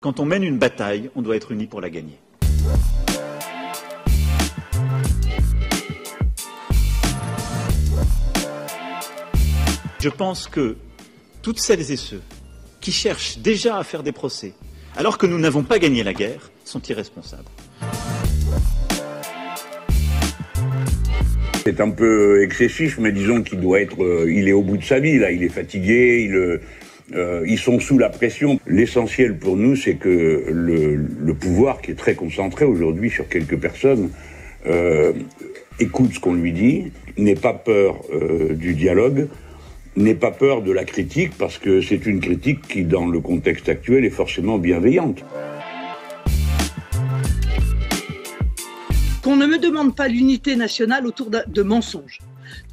Quand on mène une bataille, on doit être unis pour la gagner. Je pense que toutes celles et ceux qui cherchent déjà à faire des procès, alors que nous n'avons pas gagné la guerre, sont irresponsables. C'est un peu excessif, mais disons qu'il doit être, il est au bout de sa vie, là, il est fatigué, ils sont sous la pression. L'essentiel pour nous, c'est que le pouvoir, qui est très concentré aujourd'hui sur quelques personnes, écoute ce qu'on lui dit, n'ait pas peur du dialogue, n'ait pas peur de la critique, parce que c'est une critique qui, dans le contexte actuel, est forcément bienveillante. Qu'on ne me demande pas l'unité nationale autour de mensonges.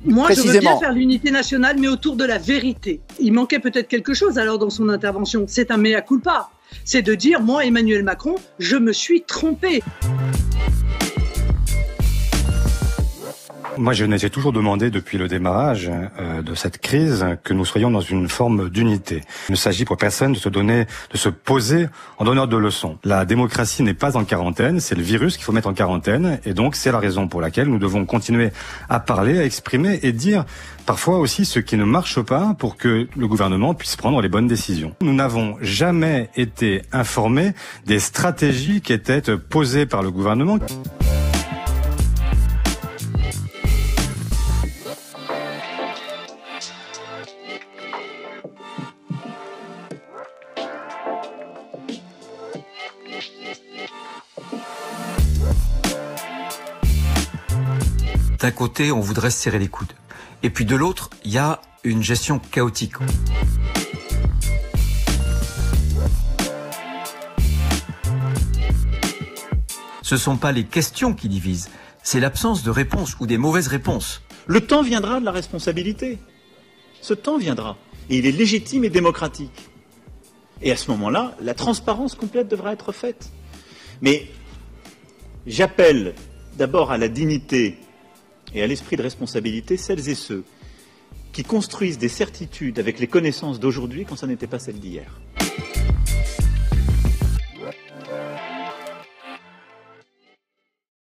Moi, je veux bien faire l'unité nationale, mais autour de la vérité. Il manquait peut-être quelque chose alors dans son intervention. C'est un mea culpa. C'est de dire, moi, Emmanuel Macron, je me suis trompé. Moi, je m'étais toujours demandé depuis le démarrage de cette crise que nous soyons dans une forme d'unité. Il ne s'agit pour personne de se poser en donneur de leçons. La démocratie n'est pas en quarantaine, c'est le virus qu'il faut mettre en quarantaine, et donc c'est la raison pour laquelle nous devons continuer à parler, à exprimer et dire parfois aussi ce qui ne marche pas pour que le gouvernement puisse prendre les bonnes décisions. Nous n'avons jamais été informés des stratégies qui étaient posées par le gouvernement. D'un côté, on voudrait se serrer les coudes. Et puis de l'autre, il y a une gestion chaotique. Ce ne sont pas les questions qui divisent, c'est l'absence de réponse ou des mauvaises réponses. Le temps viendra de la responsabilité. Ce temps viendra. Et il est légitime et démocratique. Et à ce moment-là, la transparence complète devra être faite. Mais j'appelle d'abord à la dignité et à l'esprit de responsabilité celles et ceux qui construisent des certitudes avec les connaissances d'aujourd'hui quand ça n'était pas celles d'hier.